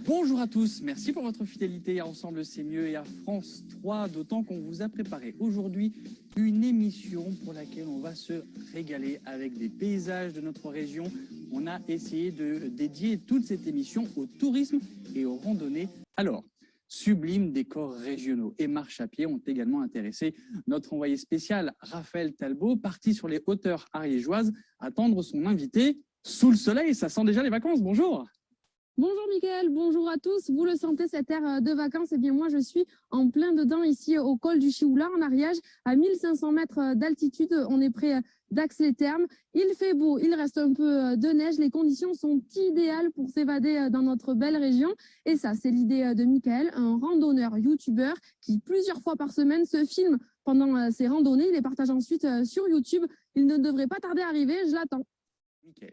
Bonjour à tous, merci pour votre fidélité à Ensemble c'est mieux et à France 3, d'autant qu'on vous a préparé aujourd'hui une émission pour laquelle on va se régaler avec des paysages de notre région. On a essayé de dédier toute cette émission au tourisme et aux randonnées. Alors, sublimes décors régionaux et marches à pied ont également intéressé notre envoyé spécial Raphaël Talbot, parti sur les hauteurs ariégeoises, attendre son invité sous le soleil. Ça sent déjà les vacances, bonjour. Bonjour Mickaël, bonjour à tous. Vous le sentez, cette aire de vacances? Eh bien moi je suis en plein dedans ici au col du Chioula en Ariège, à 1500 mètres d'altitude. On est près d'Ax-les-Thermes. Il fait beau, il reste un peu de neige. Les conditions sont idéales pour s'évader dans notre belle région. Et ça, c'est l'idée de Mickaël, un randonneur youtubeur qui plusieurs fois par semaine se filme pendant ses randonnées. Il les partage ensuite sur YouTube. Il ne devrait pas tarder à arriver, je l'attends.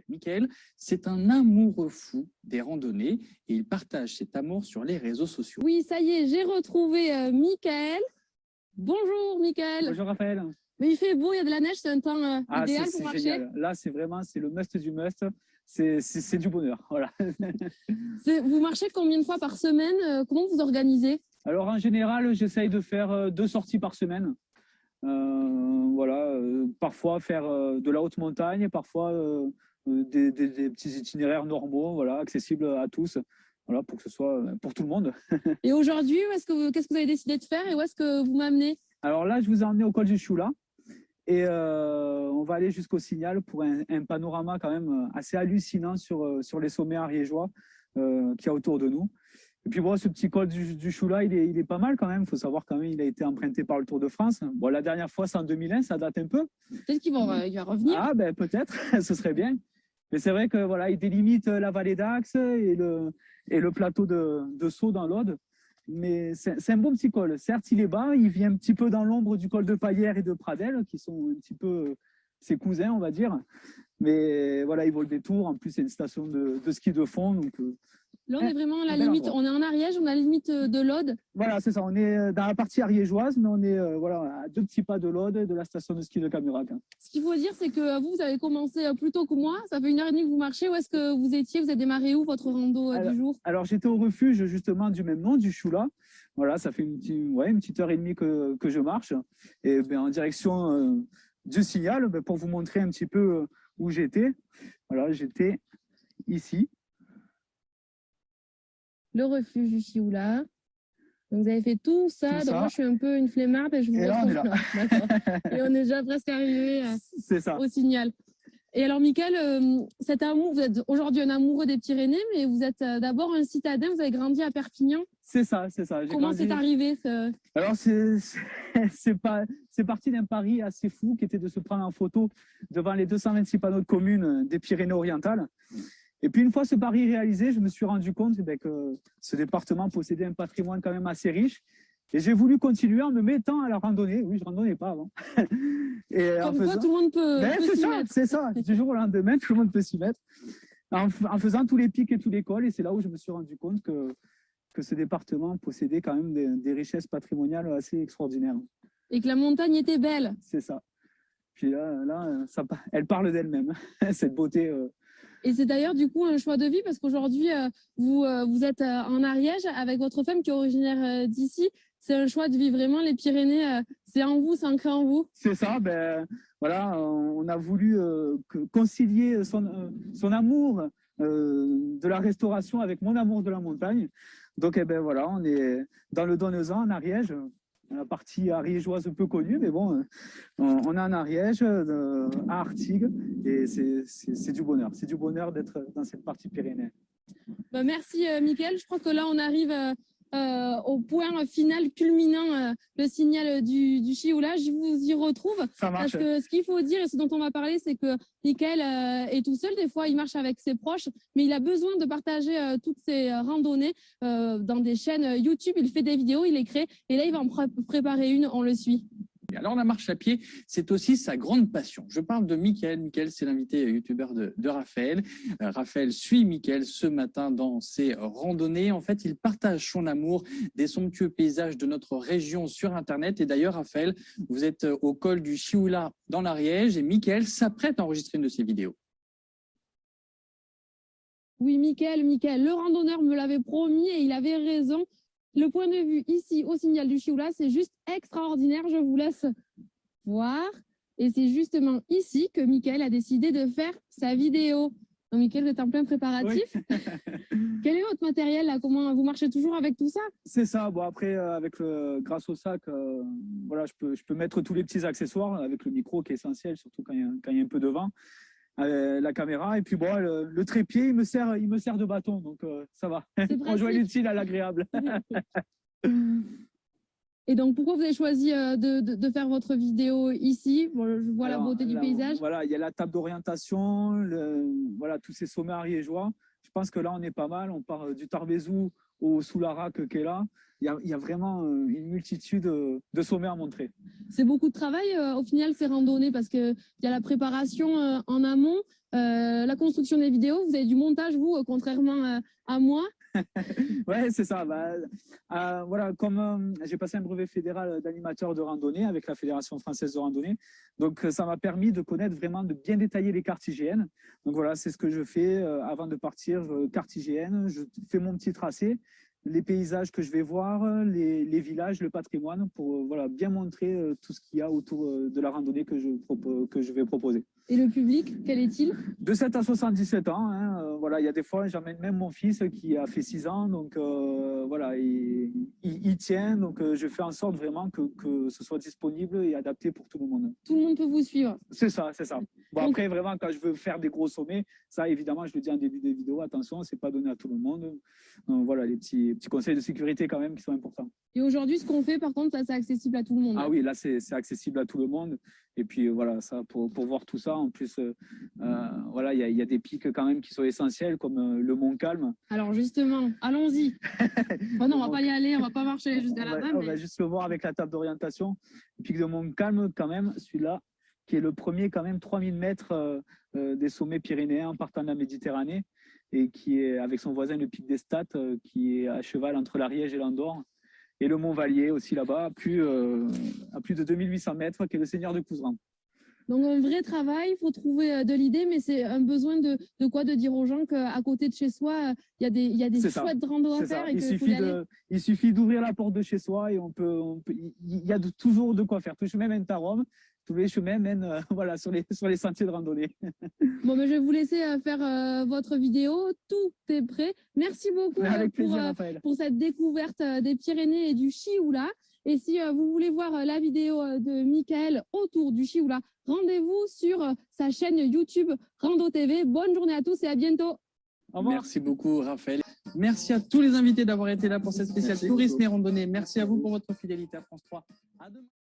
Mickaël, c'est un amoureux fou des randonnées et il partage cet amour sur les réseaux sociaux. Oui, ça y est, j'ai retrouvé Mickaël. Bonjour Mickaël. Bonjour Raphaël. Mais il fait beau, il y a de la neige, c'est un temps idéal pour marcher. Génial. Là, c'est le must du must. C'est du bonheur. Voilà. Vous marchez combien de fois par semaine? Comment vous organisez? Alors, en général, j'essaye de faire 2 sorties par semaine. Parfois faire de la haute montagne, parfois des petits itinéraires normaux, voilà, accessibles à tous, voilà, pour que ce soit pour tout le monde. Et aujourd'hui, qu'est-ce que vous avez décidé de faire et où est-ce que vous m'amenez? Alors là, je vous ai emmené au col du Chioula et on va aller jusqu'au Signal pour un panorama quand même assez hallucinant sur les sommets ariégeois qu'il y a autour de nous. Et puis bon, ce petit col du Chioula, il est pas mal quand même. Il faut savoir quand même, il a été emprunté par le Tour de France. Bon, la dernière fois, c'est en 2001, ça date un peu. Peut-être qu'il va revenir. Ah ben peut-être, ce serait bien. Mais c'est vrai que voilà, il délimite la vallée d'Axe et le plateau de Sceaux dans l'Aude. Mais c'est un bon petit col. Certes, il est bas, il vient un petit peu dans l'ombre du col de Paillères et de Pradelles, qui sont un petit peu ses cousins, on va dire. Mais voilà, il vaut le détour. En plus, c'est une station de ski de fond. Donc, là, on est vraiment à la limite. On est en Ariège, on est à la limite de l'Aude. Voilà, c'est ça. On est dans la partie ariégeoise, mais on est voilà, à 2 petits pas de l'Aude et de la station de ski de Camurac. Ce qu'il faut dire, c'est que vous avez commencé plus tôt que moi. Ça fait 1h30 que vous marchez. Où est-ce que vous étiez? Vous avez démarré où votre rando du jour? Alors, j'étais au refuge justement du même nom, du Chioula. Voilà, ça fait une petite heure et demie que je marche. Et bien, en direction du Signal, pour vous montrer un petit peu où j'étais. Voilà, j'étais ici. Le refuge du Chioula. Donc vous avez fait tout ça. Donc moi je suis un peu une flemmarde et je vous retrouve là. Et on est déjà presque arrivé au Signal. Et alors Mickaël, cet amour, vous êtes aujourd'hui un amoureux des Pyrénées, mais vous êtes d'abord un citadin, vous avez grandi à Perpignan. C'est ça. Comment c'est arrivé Alors c'est parti d'un pari assez fou qui était de se prendre en photo devant les 226 panneaux de communes des Pyrénées-Orientales. Et puis une fois ce pari réalisé, je me suis rendu compte que ce département possédait un patrimoine quand même assez riche. Et j'ai voulu continuer en me mettant à la randonnée. Oui, je ne randonnais pas avant. Et comme quoi, tout le monde peut s'y mettre. C'est ça, du jour au lendemain, tout le monde peut s'y mettre. En faisant tous les pics et tous les cols, et c'est là où je me suis rendu compte que ce département possédait quand même des richesses patrimoniales assez extraordinaires. Et que la montagne était belle. C'est ça. Puis là elle parle d'elle-même, cette beauté. Et c'est d'ailleurs du coup un choix de vie parce qu'aujourd'hui, vous êtes en Ariège avec votre femme qui est originaire d'ici. C'est un choix de vie vraiment, les Pyrénées, c'est en vous, c'est ancré en vous. C'est ça, voilà, on a voulu concilier son amour de la restauration avec mon amour de la montagne. Donc voilà, on est dans le Donnezan, en Ariège, la partie ariégeoise peu connue, mais bon, on est en Ariège, à Artigues, et c'est du bonheur d'être dans cette partie pyrénéenne. Merci Mickaël, je crois que là on arrive au point final culminant, le Signal du Chioula. Je vous y retrouve. Ça marche. Parce que ce qu'il faut dire et ce dont on va parler, c'est que Mickaël est tout seul. Des fois, il marche avec ses proches, mais il a besoin de partager toutes ses randonnées dans des chaînes YouTube. Il fait des vidéos, il les crée. Et là, il va en préparer une. On le suit. Alors la marche à pied, c'est aussi sa grande passion. Je parle de Mickaël. Mickaël, c'est l'invité youtubeur de Raphaël. Raphaël suit Mickaël ce matin dans ses randonnées. En fait, il partage son amour des somptueux paysages de notre région sur Internet. Et d'ailleurs, Raphaël, vous êtes au col du Chioula dans l'Ariège et Mickaël s'apprête à enregistrer une de ses vidéos. Oui, Mickaël, le randonneur me l'avait promis et il avait raison. Le point de vue ici au signal du Chioula, c'est juste extraordinaire. Je vous laisse voir. Et c'est justement ici que Mickaël a décidé de faire sa vidéo. Donc, Mickaël, vous êtes en plein préparatif. Oui. Quel est votre matériel là? Comment vous marchez toujours avec tout ça? C'est ça. Bon, après, grâce au sac, voilà, je peux mettre tous les petits accessoires avec le micro qui est essentiel, surtout quand il y a un peu de vent. La caméra et puis bon, le trépied il me sert de bâton, donc ça va. On joue l'utile à l'agréable. Et donc pourquoi vous avez choisi de faire votre vidéo ici? Bon, je vois la beauté du paysage. Voilà, il y a la table d'orientation, voilà, tous ces sommets ariégeois. Je pense que là on est pas mal, on part du Tarbézou au Soularac qui est là. Il y a vraiment une multitude de sommets à montrer. C'est beaucoup de travail au final ces randonnées parce qu'il y a la préparation en amont, la construction des vidéos, vous avez du montage vous, contrairement à moi. Ouais, c'est ça. Voilà, comme j'ai passé un brevet fédéral d'animateur de randonnée avec la Fédération française de randonnée, donc ça m'a permis de connaître vraiment, de bien détailler les cartes IGN. Donc voilà, c'est ce que je fais avant de partir, carte IGN, je fais mon petit tracé, les paysages que je vais voir, les villages, le patrimoine, pour voilà, bien montrer tout ce qu'il y a autour de la randonnée que je vais proposer. Et le public, quel est-il? De 7 à 77 ans. Hein, voilà, il y a des fois, j'emmène même mon fils qui a fait 6 ans. Donc, voilà, il tient. Donc, je fais en sorte vraiment que ce soit disponible et adapté pour tout le monde. Tout le monde peut vous suivre. C'est ça, c'est ça. Bon, donc, après, vraiment, quand je veux faire des gros sommets, ça, évidemment, je le dis en début de vidéo, attention, c'est pas donné à tout le monde. Donc, voilà, les petits conseils de sécurité quand même qui sont importants. Et aujourd'hui, ce qu'on fait, par contre, ça, c'est accessible à tout le monde. Ah oui, là, c'est accessible à tout le monde. Et puis, voilà, ça, pour voir tout ça, en plus, voilà, il y a des pics quand même qui sont essentiels, comme le Mont Calme. Alors, justement, allons-y. Oh non, on va pas y aller, on va pas marcher jusqu'à là-bas. On va juste le voir avec la table d'orientation. Le pic de Mont Calme, quand même, celui-là, qui est le premier, quand même, 3000 mètres des sommets pyrénéens en partant de la Méditerranée, et qui est, avec son voisin, le pic des Stats, qui est à cheval entre l'Ariège et l'Andorre. Et le Mont Vallier aussi là-bas, à plus de 2800 mètres, qui est le Seigneur de Couserans. Donc un vrai travail, il faut trouver de l'idée, mais c'est un besoin de quoi? De dire aux gens qu'à côté de chez soi, il y a des chouettes randos à faire. Et il suffit d'ouvrir la porte de chez soi et il y a toujours de quoi faire. Tout chemin mène à Rome. Tous les chemins mènent voilà, sur les sentiers de randonnée. Bon, mais je vais vous laisser faire votre vidéo. Tout est prêt. Merci beaucoup pour cette découverte des Pyrénées et du Chioula. Et si vous voulez voir la vidéo de Mickaël autour du Chioula, rendez-vous sur sa chaîne YouTube Rando TV. Bonne journée à tous et à bientôt. Au revoir. Merci beaucoup, Raphaël. Merci à tous les invités d'avoir été là pour cette spéciale tourisme et randonnée. Merci à vous pour votre fidélité à France 3. À demain.